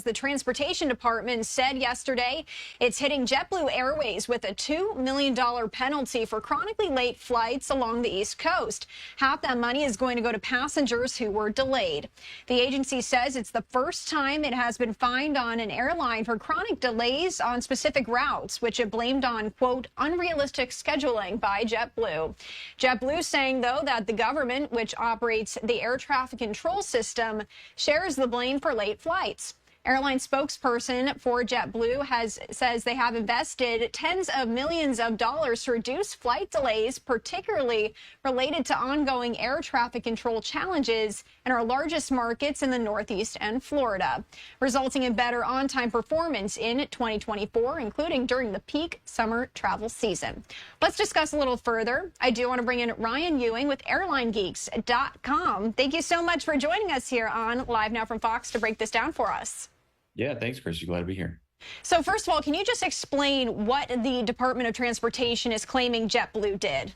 The Transportation Department said yesterday it's hitting JetBlue Airways with a $2 million penalty for chronically late flights along the East Coast. Half that money is going to go to passengers who were delayed. The agency says it's the first time it has been fined on an airline for chronic delays on specific routes, which it blamed on, quote, unrealistic scheduling by JetBlue. JetBlue saying, though, that the government, which operates the air traffic control system, shares the blame for late flights. Airline spokesperson for JetBlue says they have invested tens of millions of dollars to reduce flight delays, particularly related to ongoing air traffic control challenges in our largest markets in the Northeast and Florida, resulting in better on-time performance in 2024, including during the peak summer travel season. Let's discuss a little further. I do want to bring in Ryan Ewing with AirlineGeeks.com. Thank you so much for joining us here on Live Now from Fox to break this down for us. Yeah, thanks, Chris. Glad to be here. So first of all, can you just explain what the Department of Transportation is claiming JetBlue did?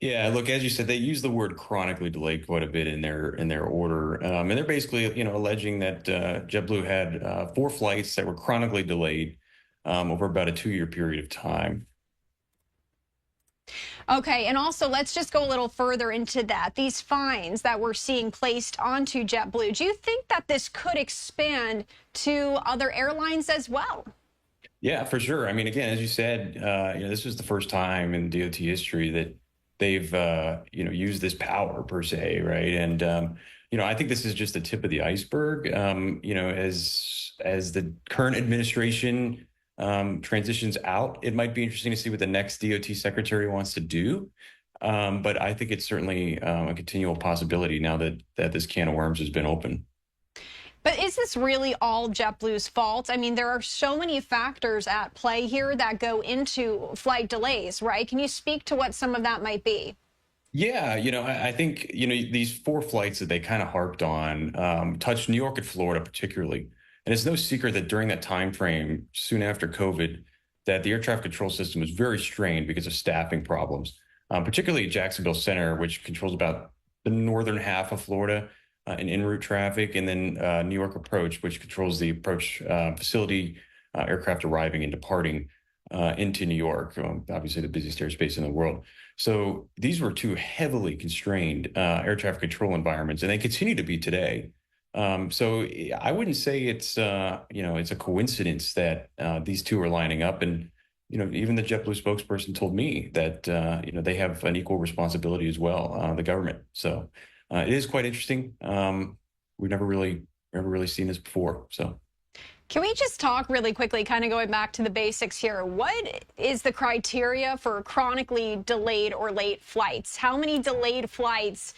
Yeah, look, as you said, they use the word chronically delayed quite a bit in their order, and they're basically, alleging that JetBlue had 4 flights that were chronically delayed over about a 2-year period of time. Okay, and also let's just go a little further into that. These fines that we're seeing placed onto JetBlue, do you think that this could expand to other airlines as well? Yeah, for sure. I mean, again, as you said, this was the first time in DOT history that they've, used this power per se, right? And, I think this is just the tip of the iceberg. As the current administration transitions out, it might be interesting to see what the next DOT secretary wants to do. But I think it's certainly a continual possibility now that this can of worms has been open. But is this really all JetBlue's fault? I mean, there are so many factors at play here that go into flight delays, right? Can you speak to what some of that might be? Yeah, I think, these 4 flights that they kind of harped on touched New York and Florida particularly. And it's no secret that during that time frame, soon after COVID, that the air traffic control system was very strained because of staffing problems, particularly at Jacksonville Center, which controls about the northern half of Florida and en route traffic, and then New York Approach, which controls the approach facility, aircraft arriving and departing into New York, obviously the busiest airspace in the world. So these were 2 heavily constrained air traffic control environments, and they continue to be today. So I wouldn't say it's it's a coincidence that these 2 are lining up. And, even the JetBlue spokesperson told me that, they have an equal responsibility as well, the government. So it is quite interesting. We've never really seen this before. So. Can we just talk really quickly, kind of going back to the basics here? What is the criteria for chronically delayed or late flights? How many delayed flights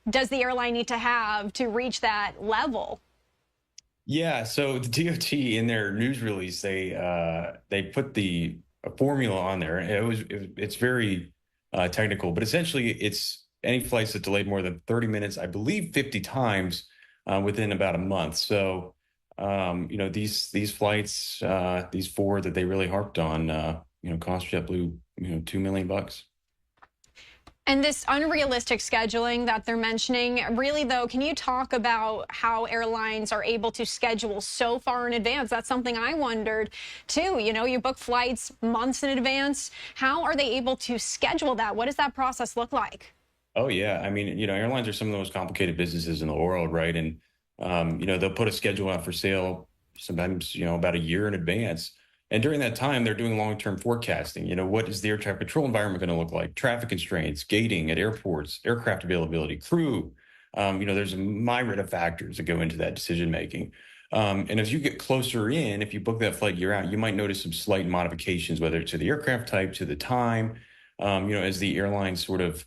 does the airline need to have to reach that level? Yeah, so the DOT in their news release, they put the formula on there. It's very technical, but essentially it's any flights that delayed more than 30 minutes, I believe 50 times within about a month. So these flights, these 4 that they really harped on, cost JetBlue $2 million. And this unrealistic scheduling that they're mentioning, really, though, can you talk about how airlines are able to schedule so far in advance? That's something I wondered, too. You book flights months in advance. How are they able to schedule that? What does that process look like? Oh, yeah. I mean, airlines are some of the most complicated businesses in the world, right? And, they'll put a schedule out for sale sometimes, about a year in advance. And during that time, they're doing long-term forecasting. What is the air traffic control environment going to look like? Traffic constraints, gating at airports, aircraft availability, crew. There's a myriad of factors that go into that decision-making. And as you get closer in, if you book that flight year out, you might notice some slight modifications, whether it's to the aircraft type, to the time, as the airline sort of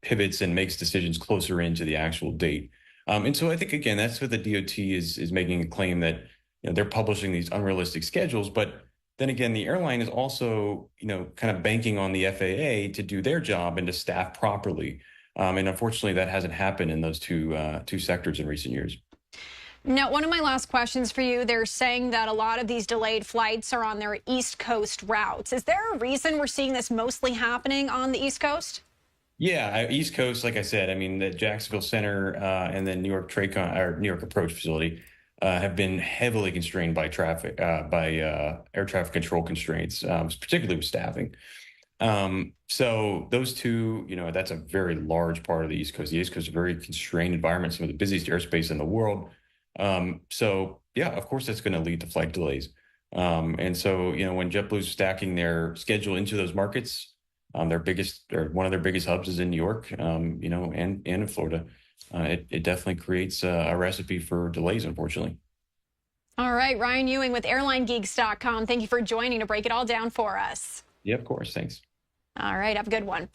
pivots and makes decisions closer into the actual date. And so I think, again, that's what the DOT is making a claim that they're publishing these unrealistic schedules. But then again, the airline is also, kind of banking on the FAA to do their job and to staff properly. And unfortunately, that hasn't happened in those two sectors in recent years. Now, one of my last questions for you, they're saying that a lot of these delayed flights are on their East Coast routes. Is there a reason we're seeing this mostly happening on the East Coast? Yeah, East Coast, like I said, I mean, the Jacksonville Center and then New York Approach facility, have been heavily constrained by air traffic control constraints, particularly with staffing. So those two, that's a very large part of the East Coast. The East Coast is a very constrained environment, some of the busiest airspace in the world. So yeah, of course that's going to lead to flight delays. And so, when JetBlue's stacking their schedule into those markets, their biggest or one of their biggest hubs is in New York, and in Florida. It definitely creates a recipe for delays, unfortunately. All right, Ryan Ewing with airlinegeeks.com. Thank you for joining to break it all down for us. Yeah, of course. Thanks. All right, have a good one.